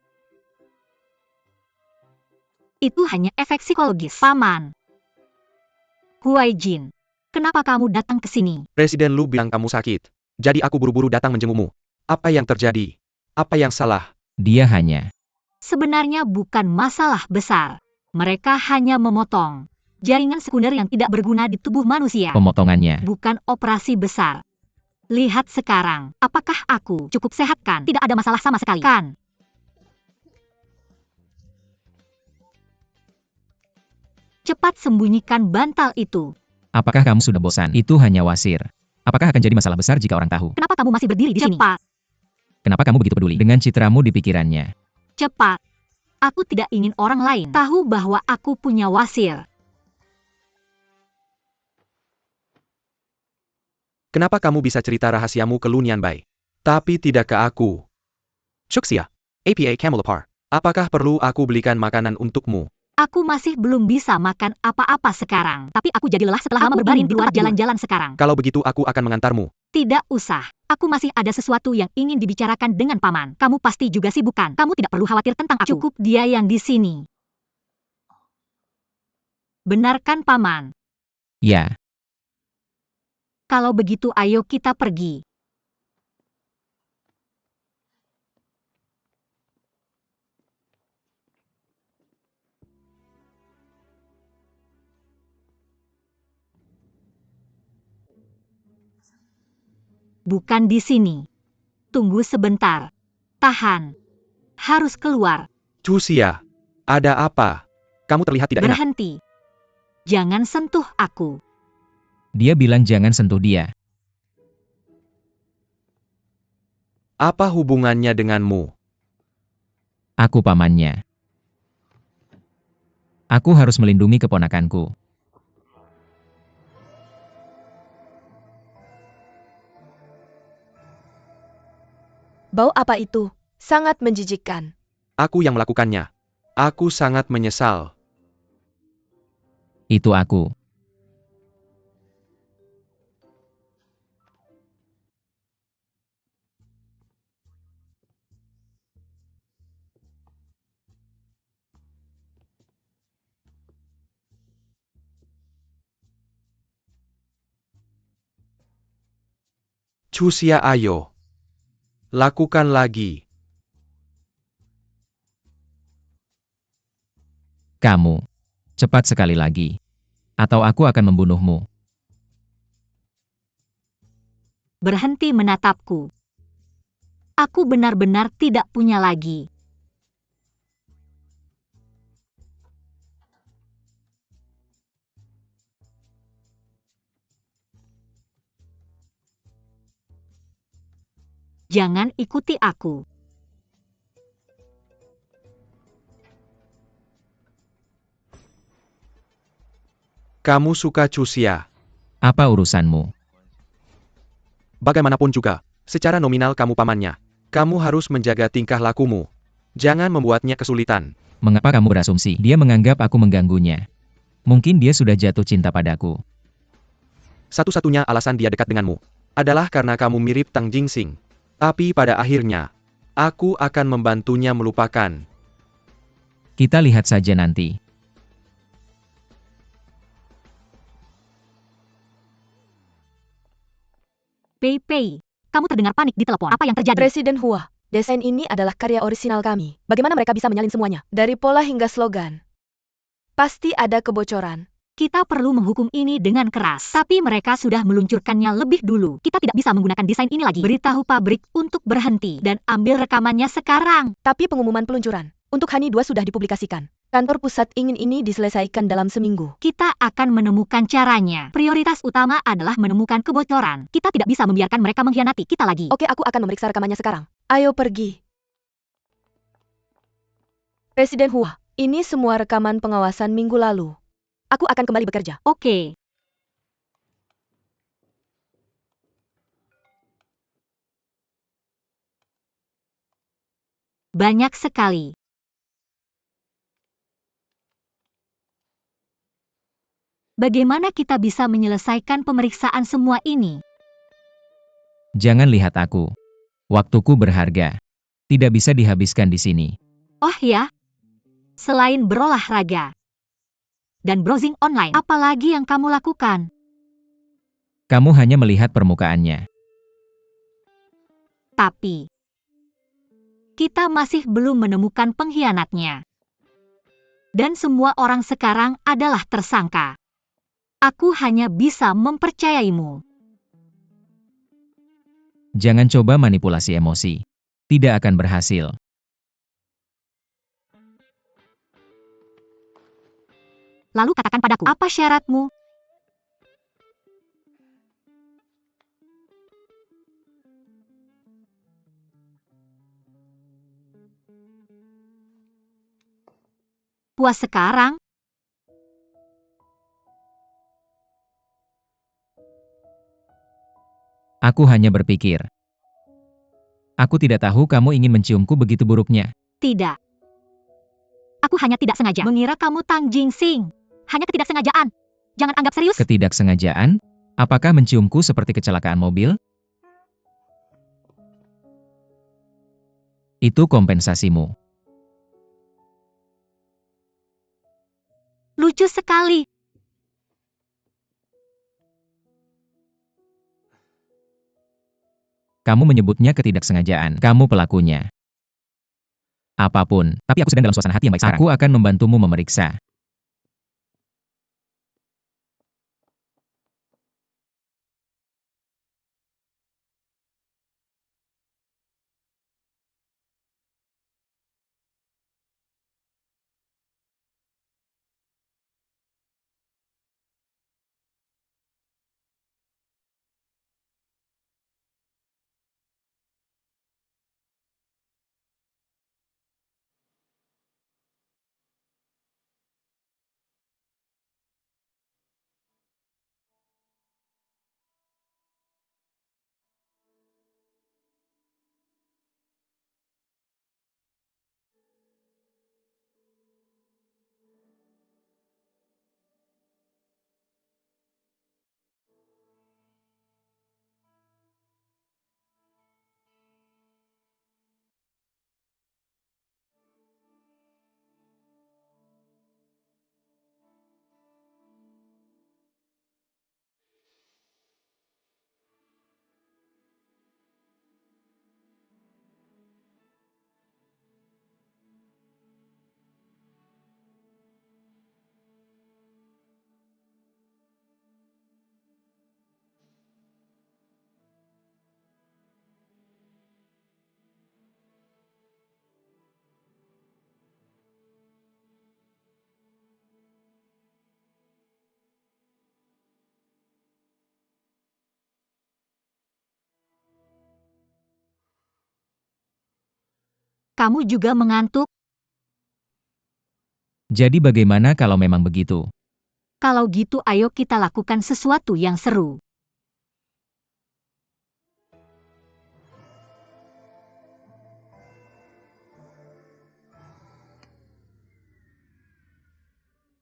Itu hanya efek psikologis. Paman. Huai Jin, kenapa kamu datang ke sini? Presiden Lu bilang kamu sakit. Jadi aku buru-buru datang menjengukmu. Apa yang terjadi? Apa yang salah? Dia hanya... Sebenarnya bukan masalah besar. Mereka hanya memotong jaringan sekunder yang tidak berguna di tubuh manusia. Pemotongannya. Bukan operasi besar. Lihat sekarang, apakah aku cukup sehat kan? Tidak ada masalah sama sekali, kan? Cepat sembunyikan bantal itu. Apakah kamu sudah bosan? Itu hanya wasir. Apakah akan jadi masalah besar jika orang tahu? Kenapa kamu masih berdiri di sini? Cepat, Kenapa kamu begitu peduli dengan citramu di pikirannya? cepat. Aku tidak ingin orang lain tahu bahwa aku punya wasir. Kenapa kamu bisa cerita rahasiamu ke Lunian Bai, tapi tidak ke aku? Shuxia, APA Camelopar, apakah perlu aku belikan makanan untukmu? Aku masih belum bisa makan apa-apa sekarang. Tapi aku jadi lelah setelah lama berbaring di luar jalan-jalan sekarang. Kalau begitu aku akan mengantarmu. Tidak usah. Aku masih ada sesuatu yang ingin dibicarakan dengan paman. Kamu pasti juga sibuk kan? Kamu tidak perlu khawatir tentang aku. Cukup dia yang di sini. Benar kan, paman? Ya, Kalau begitu ayo kita pergi. Bukan di sini. Tunggu sebentar. Tahan. Harus keluar. Chuxia, ada apa? Kamu terlihat tidak enak. Berhenti. Jangan sentuh aku. dia bilang jangan sentuh dia. Apa hubungannya denganmu? Aku pamannya. Aku harus melindungi keponakanku. Bau apa itu? Sangat menjijikkan. Aku yang melakukannya. Aku sangat menyesal. Itu aku. Chuxia, ayo. Lakukan lagi. Kamu. Cepat sekali lagi. Atau aku akan membunuhmu. Berhenti menatapku. Aku benar-benar tidak punya lagi. Jangan ikuti aku. Kamu suka Chuxia. Apa urusanmu? Bagaimanapun juga, secara nominal kamu pamannya. Kamu harus menjaga tingkah lakumu. Jangan membuatnya kesulitan. Mengapa kamu berasumsi dia menganggap aku mengganggunya? Mungkin dia sudah jatuh cinta padaku. Satu-satunya alasan dia dekat denganmu adalah karena kamu mirip Tang Jingsing. Tapi pada akhirnya, aku akan membantunya melupakan. Kita lihat saja nanti. Pei Pei, kamu terdengar panik di telepon. Apa yang terjadi? Presiden Hua, desain ini adalah karya orisinal kami. Bagaimana mereka bisa menyalin semuanya? Dari pola hingga slogan. Pasti ada kebocoran. Kita perlu menghukum ini dengan keras. Tapi mereka sudah meluncurkannya lebih dulu. Kita tidak bisa menggunakan desain ini lagi. Beritahu pabrik untuk berhenti dan ambil rekamannya sekarang. Tapi pengumuman peluncuran untuk Hani 2 sudah dipublikasikan. Kantor pusat ingin ini diselesaikan dalam seminggu. Kita akan menemukan caranya. Prioritas utama adalah menemukan kebocoran. Kita tidak bisa membiarkan mereka mengkhianati kita lagi. Oke, aku akan memeriksa rekamannya sekarang. Ayo pergi. Presiden Hua, ini semua rekaman pengawasan minggu lalu. Aku akan kembali bekerja. Oke. Banyak sekali. Bagaimana kita bisa menyelesaikan pemeriksaan semua ini? Jangan lihat aku. Waktuku berharga. Tidak bisa dihabiskan di sini. Oh ya, selain berolahraga dan browsing online, apa lagi yang kamu lakukan? Kamu hanya melihat permukaannya. Tapi, kita masih belum menemukan pengkhianatnya. Dan semua orang sekarang adalah tersangka. Aku hanya bisa mempercayaimu. Jangan coba manipulasi emosi. Tidak akan berhasil. Lalu katakan padaku, apa syaratmu? puas sekarang? Aku hanya berpikir. Aku tidak tahu kamu ingin menciumku begitu buruknya. Tidak. Aku hanya tidak sengaja mengira kamu Tang Jingsing. Hanya ketidaksengajaan. Jangan anggap serius. Ketidaksengajaan? Apakah menciumku seperti kecelakaan mobil? Itu kompensasimu. Lucu sekali. Kamu menyebutnya ketidaksengajaan. Kamu pelakunya. Apapun, tapi aku sedang dalam suasana hati yang baik sekarang. Aku akan membantumu memeriksa. Kamu juga mengantuk? Jadi bagaimana kalau memang begitu? Kalau gitu ayo kita lakukan sesuatu yang seru.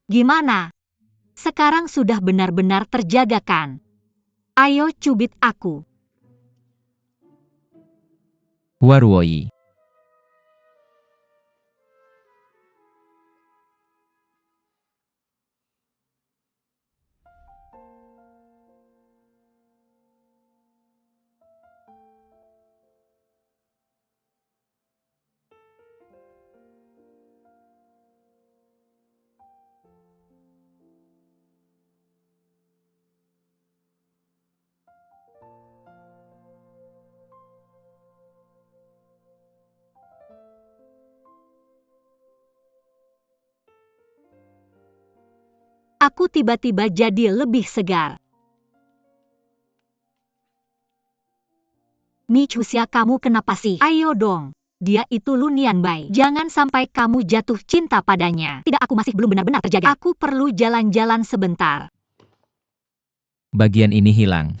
Gimana? Sekarang sudah benar-benar terjaga kan? Ayo cubit aku. Hua Ruoyi. Aku tiba-tiba jadi lebih segar. Michusia, kamu kenapa sih? Ayo dong. Dia itu Lunian Bai. Jangan sampai kamu jatuh cinta padanya. Tidak, aku masih belum benar-benar terjaga. Aku perlu jalan-jalan sebentar. Bagian ini hilang.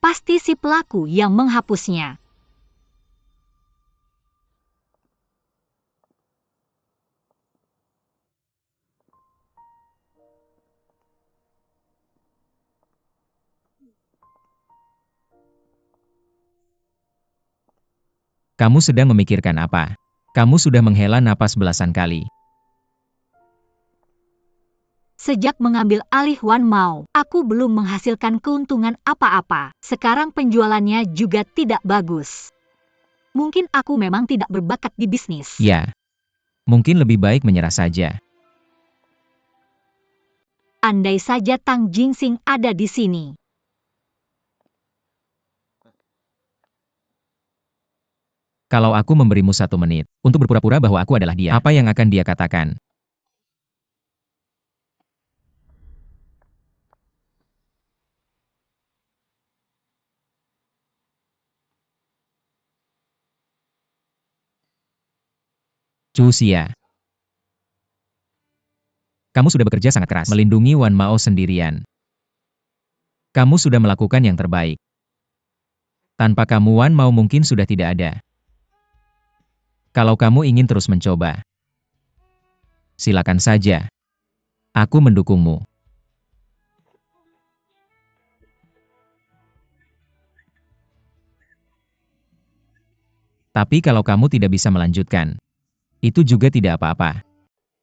Pasti si pelaku yang menghapusnya. Kamu sedang memikirkan apa? Kamu sudah menghela napas belasan kali. Sejak mengambil alih Wan Mao, aku belum menghasilkan keuntungan apa-apa. Sekarang penjualannya juga tidak bagus. Mungkin aku memang tidak berbakat di bisnis. Ya. Mungkin lebih baik menyerah saja. Andai saja Tang Jingsing ada di sini. Kalau aku memberimu 1 menit untuk berpura-pura bahwa aku adalah dia, apa yang akan dia katakan? Chu Xia. Kamu sudah bekerja sangat keras melindungi Wan Mao sendirian. Kamu sudah melakukan yang terbaik. Tanpa kamu Wan Mao mungkin sudah tidak ada. Kalau kamu ingin terus mencoba, silakan saja. Aku mendukungmu. Tapi kalau kamu tidak bisa melanjutkan, itu juga tidak apa-apa.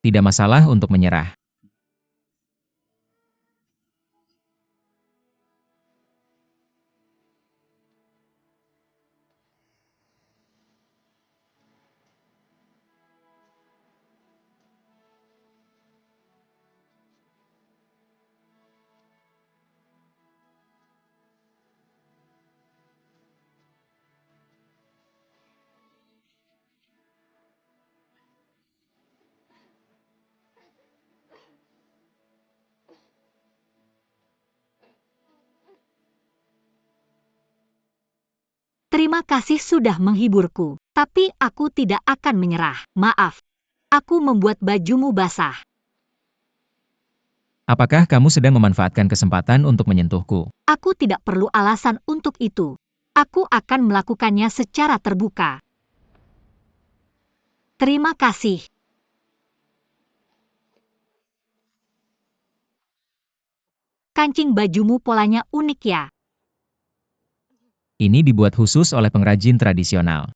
Tidak masalah untuk menyerah. Terima kasih sudah menghiburku, tapi aku tidak akan menyerah. Maaf, aku membuat bajumu basah. Apakah kamu sedang memanfaatkan kesempatan untuk menyentuhku? Aku tidak perlu alasan untuk itu. Aku akan melakukannya secara terbuka. Terima kasih. Kancing bajumu polanya unik ya. Ini dibuat khusus oleh pengrajin tradisional.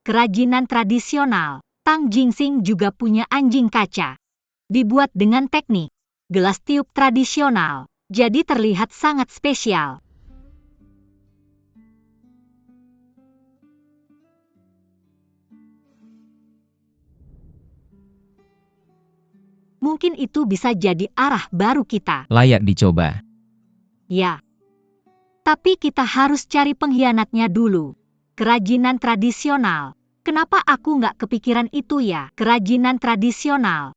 Kerajinan tradisional. Tang Jingsing juga punya anjing kaca. Dibuat dengan teknik gelas tiup tradisional. Jadi terlihat sangat spesial. Mungkin itu bisa jadi arah baru kita. Layak dicoba. Ya. Tapi kita harus cari pengkhianatnya dulu. Kerajinan tradisional. Kenapa aku nggak kepikiran itu ya? Kerajinan tradisional.